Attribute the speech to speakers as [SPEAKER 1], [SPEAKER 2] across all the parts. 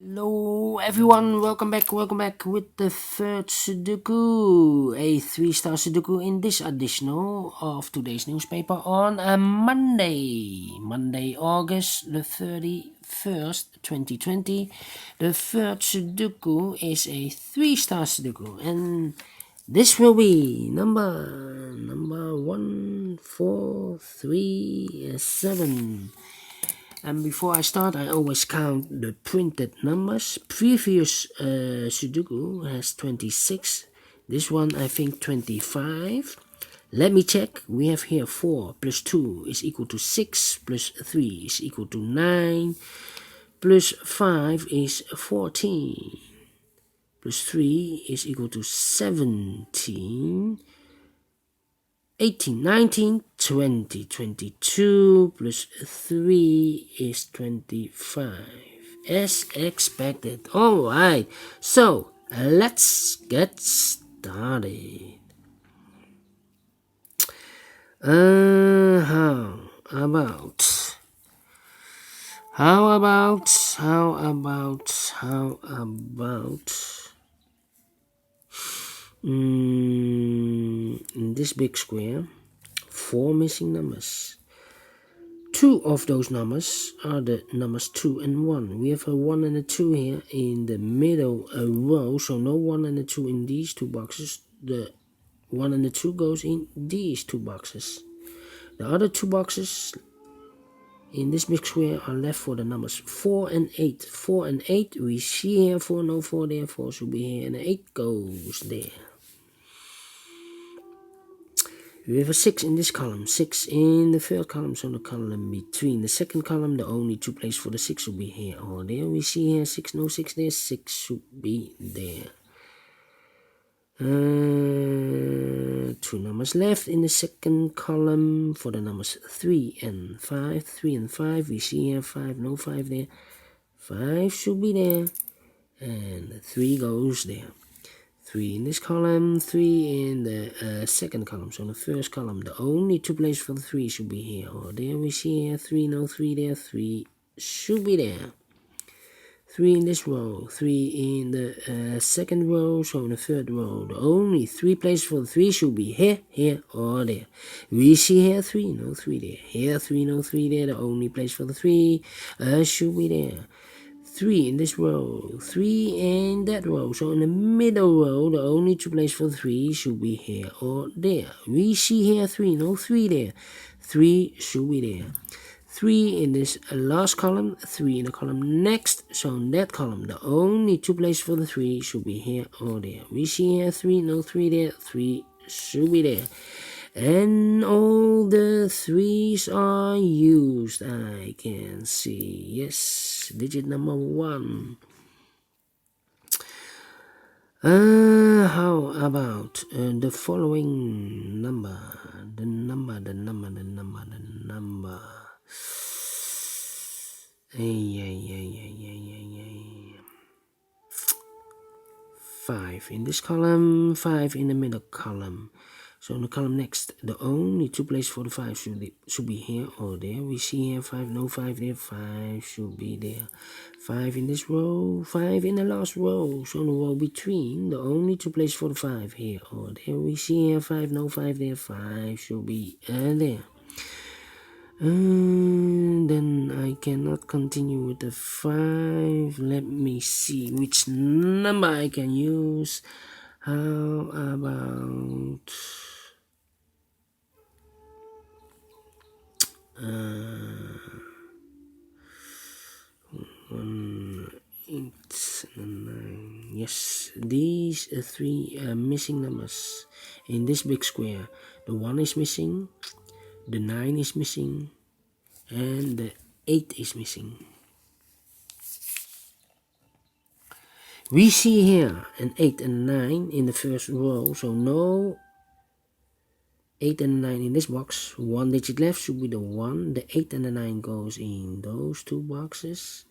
[SPEAKER 1] Hello everyone, welcome back with the third Sudoku, a three-star Sudoku in this edition of today's newspaper on a Monday, August the 31st, 2020. The third Sudoku is a three-star Sudoku, and this will be number 1437. And before I start, I always count the printed numbers. Previous Sudoku has 26. This one, I think, 25. Let me check. We have here 4 plus 2 is equal to 6, plus 3 is equal to 9, plus 5 is 14, plus 3 is equal to 17, 18, 19, 20, 22 plus 3 is 25, as expected. Alright, so let's get started. How about in this big square, 4 missing numbers. 2 of those numbers are the numbers 2 and 1. We have a 1 and a 2 here in the middle row, so no 1 and a 2 in these 2 boxes. The 1 and the 2 goes in these 2 boxes. The other 2 boxes in this big square are left for the numbers 4 and 8. 4 and 8 we see here, 4, no 4 there, 4 should be here, and 8 goes there. We have a 6 in this column, 6 in the third column, so the column between the second column, the only 2 places for the 6 should be here or there. We see here 6, no 6 there, 6 should be there. 2 numbers left in the second column for the numbers 3 and 5. 3 and 5, we see here 5, no 5 there, 5 should be there, and 3 goes there. 3 in this column, 3 in the second column. So in the first column, the only 2 places for the 3 should be here or there. We see here 3, no 3 there, 3 should be there. 3 in this row, 3 in the second row. So in the third row, the only 3 places for the 3 should be here or there. We see here 3, no 3 there. Here 3, no 3 there. The only place for the 3 should be there. 3 in this row, 3 in that row. So in the middle row, the only 2 places for 3 should be here or there. We see here 3, no 3 there. 3 should be there. 3 in this last column, 3 in the column next. So in that column, the only 2 places for the 3 should be here or there. We see here 3, no 3 there. 3 should be there. And all the 3's are used, I can see. Yes, digit number 1. How about the following number? The number. Yeah. 5 in this column, 5 in the middle column. So in the column next, the only 2 places for the 5 should be here or there. We see here 5, no 5 there, 5 should be there. 5 in this row, 5 in the last row. So in the row between, the only 2 places for the 5 here or there. We see here 5, no 5 there, 5 should be there. Then I cannot continue with the 5. Let me see which number I can use. How about 1, 8, 9. Yes, these 3 missing numbers in this big square. The 1 is missing, the 9 is missing, and the 8 is missing. We see here an 8 and 9 in the first row, so no 8 and 9 in this box. 1 digit left should be the 1. The 8 and the 9 goes in those 2 boxes.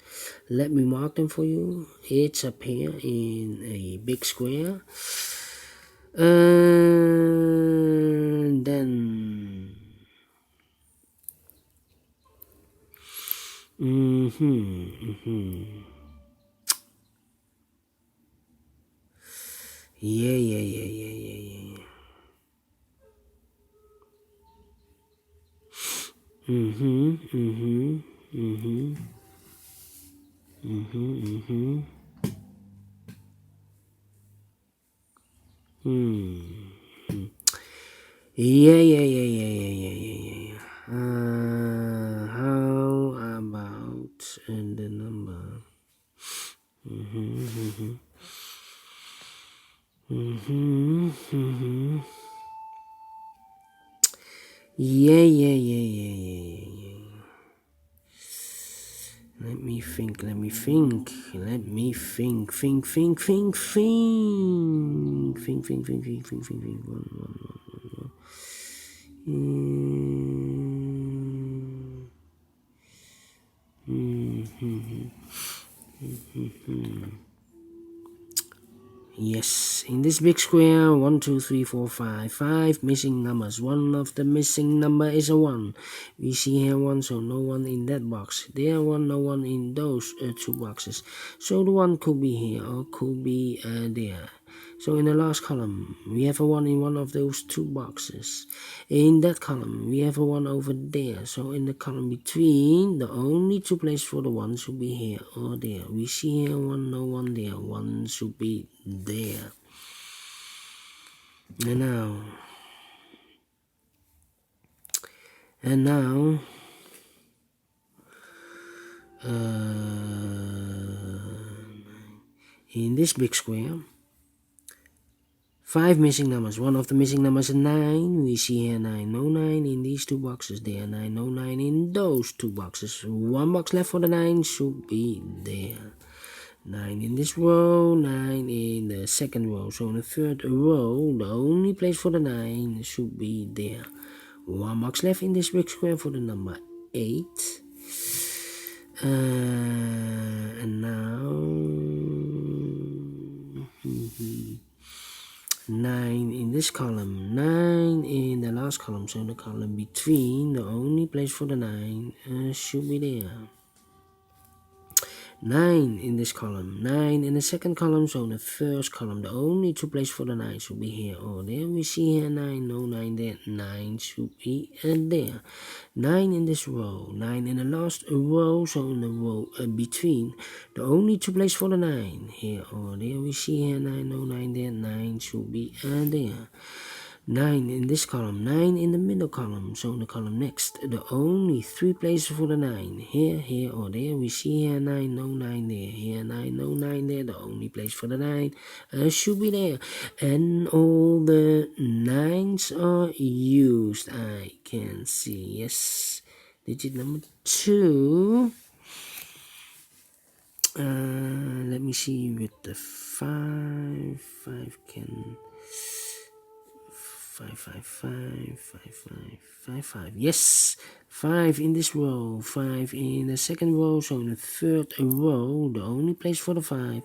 [SPEAKER 1] Let me mark them for you. It's up here in a big square. And then Yeah. Mm-hmm. Yeah. How about the number? Yeah. Let me think. One. Yes, in this big square, 1, 2, 3, 4, 5, 5 missing numbers. One of the missing number is a 1. We see here 1, so no one in that box. There 1, no one in those 2 boxes. So the 1 could be here or could be there. So in the last column, we have a 1 in one of those 2 boxes. In that column, we have a 1 over there. So in the column between, the only 2 places for the 1 should be here or there. We see here 1, no one there. 1 should be there. And now, in this big square, 5 missing numbers. One of the missing numbers is 9. We see here 9, no 9 in these 2 boxes. There 9, no 9 in those 2 boxes. 1 box left for the 9 should be there. 9 in this row, 9 in the second row. So in the third row, the only place for the 9 should be there. 1 box left in this big square for the number 8. And now 9 in this column, 9 in the last column, so the column between, the only place for the 9 should be there. 9 in this column, 9 in the second column, so the first column, the only 2 places for the 9 should be here or there. We see here 9, no 9 there, 9 should be there. 9 in this row, 9 in the last row, so in the row between, the only 2 places for the 9 here or there. We see here 9, no 9 there, 9 should be there. 9 in this column, 9 in the middle column, so in the column next, the only 3 places for the 9, here or there. We see here 9, no 9 there, here 9, no 9 there, the only place for the 9 should be there. And all the 9s are used, I can see, yes. Digit number 2. Let me see with the 5 can... 5. Yes, 5 in this row, 5 in the second row, so in the third row, the only place for the 5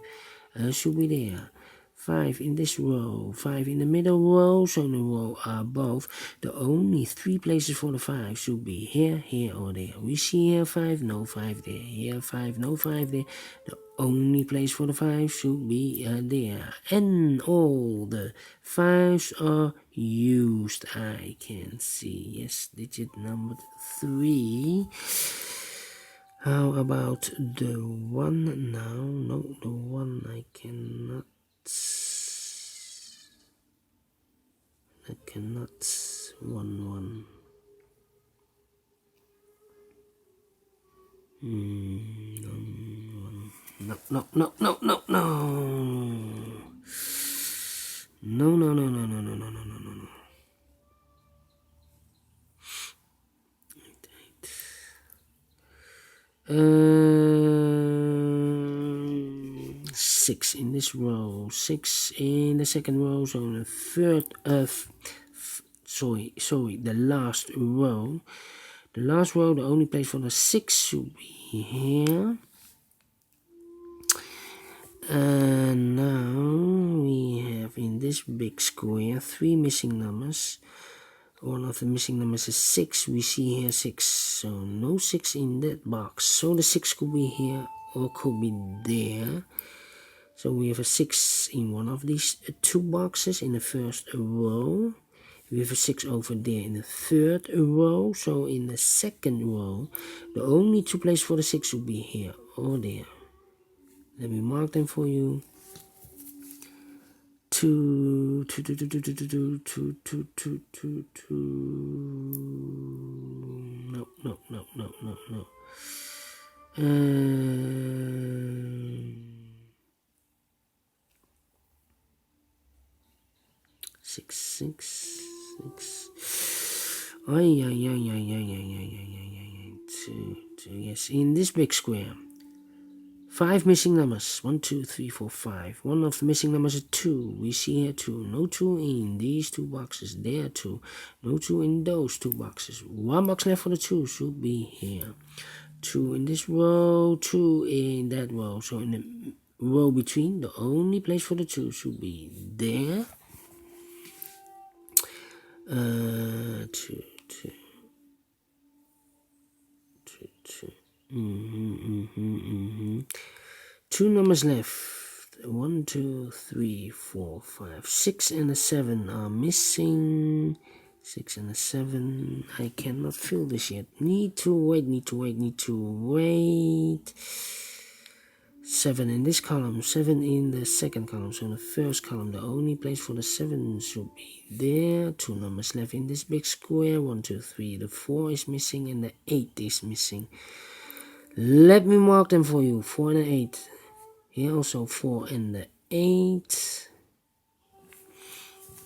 [SPEAKER 1] should be there. 5 in this row, 5 in the middle row, so in the row above, the only 3 places for the 5 should be here or there. We see here 5, no 5 there, here 5, no 5 there. The only place for the 5 should be there. And all the 5s are used, I can see. Yes, digit number 3. How about the 1 now? No, the 1 I cannot. I cannot. 1. No. No. 6 in this row, 6 in the second row, so in the third the last row. The last row, the only place for the 6 should be here. And now we have in this big square 3 missing numbers. One of the missing numbers is 6. We see here 6. So no 6 in that box. So the 6 could be here or could be there. So we have a 6 in one of these two boxes in the first row. We have a 6 over there in the third row. So in the second row, the only two places for the 6 will be here or there. Let me mark them for you. Two. No. Six. Ay. Two. Yes, in this big square. 5 missing numbers. 1, 2, 3, 4, 5. One of the missing numbers is 2. We see here 2. No 2 in these two boxes. There 2. No 2 in those two boxes. 1 box left for the 2 should be here. 2 in this row. 2 in that row. So in the row between, the only place for the 2 should be there. 2. 2 numbers left. 1, 2, 3, 4, 5, 6 and a 7 are missing. 6 and a 7. I cannot fill this yet. Need to wait. 7 in this column, 7 in the second column. So in the first column, the only place for the 7 should be there. 2 numbers left in this big square. 1, 2, 3. The 4 is missing and the 8 is missing. Let me mark them for you. 4 and 8. Here also 4 and the 8.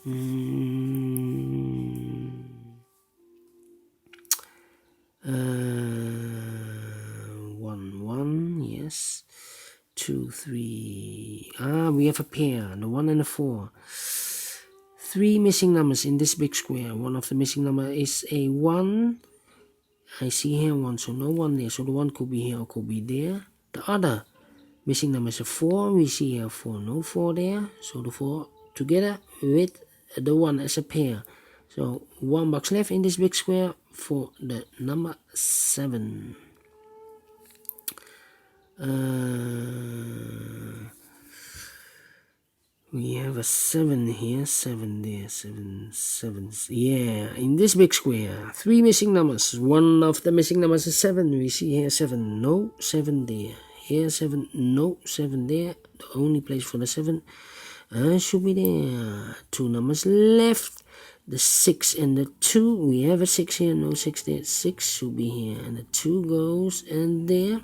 [SPEAKER 1] 1, yes. 2, 3. We have a pair. The 1 and the 4. 3 missing numbers in this big square. One of the missing number is a 1. I see here 1, so no 1 there. So the 1 could be here or could be there. The other missing number is a 4. We see here 4, no 4 there. So the 4 together with the 1 as a pair. So 1 box left in this big square for the number 7. We have a 7 here, 7 there, 7. Yeah, in this big square, 3 missing numbers. One of the missing numbers is 7. We see here 7, no 7 there. Here 7, no 7 there. The only place for the 7 should be there. 2 numbers left. The 6 and the 2. We have a 6 here, no 6 there. 6 should be here, and the 2 goes and there.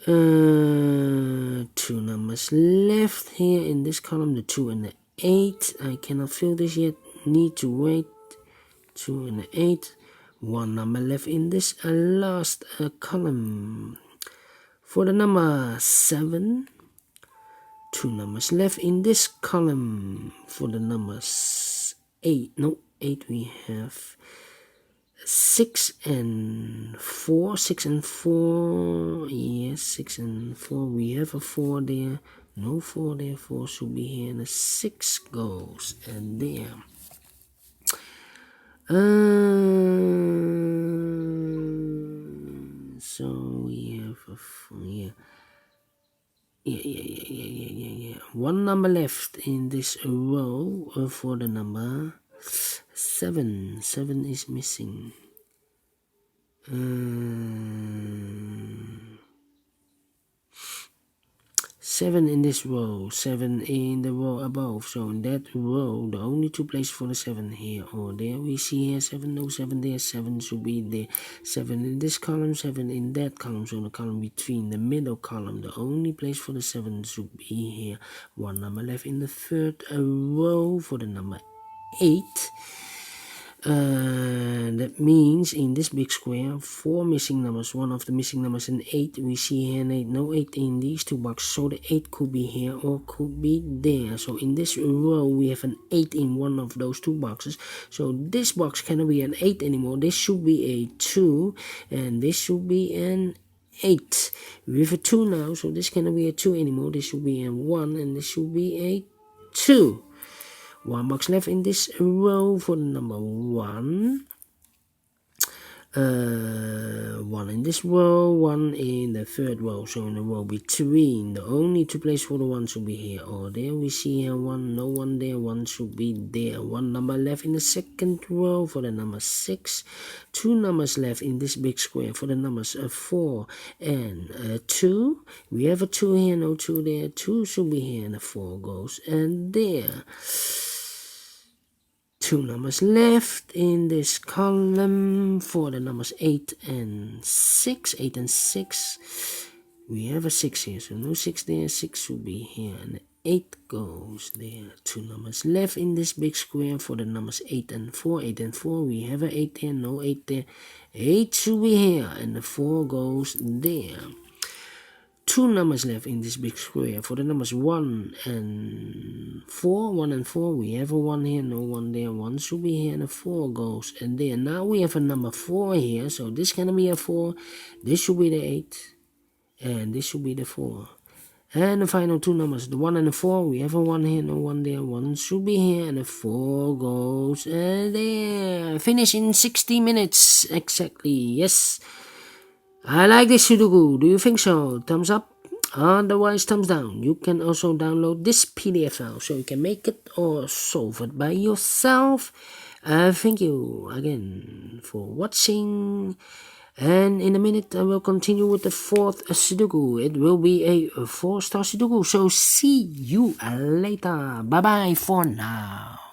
[SPEAKER 1] 2 numbers left here in this column, the 2 and the 8. I cannot fill this yet. Need to wait. 2 and the 8. 1 number left in this last column. For the number 7. 2 numbers left in this column. For the numbers 8. No, 8 we have. 6 and 4. 6 and 4. Yes, 6 and 4. We have a 4 there. No 4 there. 4 should be here. And a 6 goes. And there. So we have a 4 here. Yeah. 1 number left in this row for the number 7. 7 is missing. 7 in this row, 7 in the row above. So in that row, the only 2 places for the 7 here or there. We see here 7, no 7 there. 7 should be there. 7 in this column, 7 in that column. So the column between the middle column, the only place for the 7 should be here. 1 number left in the third row for the number 8. That means in this big square, 4 missing numbers. One of the missing numbers is 8. We see here an 8. No 8 in these 2 boxes. So the 8 could be here or could be there. So in this row, we have an 8 in one of those 2 boxes. So this box cannot be an 8 anymore. This should be a 2. And this should be an 8. We have a 2 now. So this cannot be a 2 anymore. This should be a 1. And this should be a 2. 1 box left in this row for the number 1. One in this row, one in the third row. So in the row between, the only two places for the one should be here or there. We see here one, no one there, one should be there. One number left in the second row for the number 6. Two numbers left in this big square for the numbers 4 and 2. We have a 2 here, no 2 there. 2 should be here and the 4 goes and there. Two numbers left in this column for the numbers 8 and 6. 8 and 6. We have a 6 here, so no 6 there. 6 should be here, and 8 goes there. Two numbers left in this big square for the numbers 8 and 4. 8 and 4. We have a 8 there, no 8 there. 8 should be here, and the 4 goes there. Two numbers left in this big square for the numbers 1 and 4. 1 and 4. We have a 1 here, no 1 there. 1 should be here, and a 4 goes and there. Now we have a number 4 here, so this can be a 4. This should be the 8, and this should be the 4. And the final two numbers, the 1 and the 4. We have a 1 here, no 1 there. 1 should be here, and the 4 goes there. Finish in 60 minutes exactly. Yes. I like this Sudoku. Do you think so? Thumbs up. Otherwise, thumbs down. You can also download this PDF file so you can make it or solve it by yourself. Thank you again for watching. And in a minute, I will continue with the 4th Sudoku. It will be a 4-star Sudoku. So see you later. Bye-bye for now.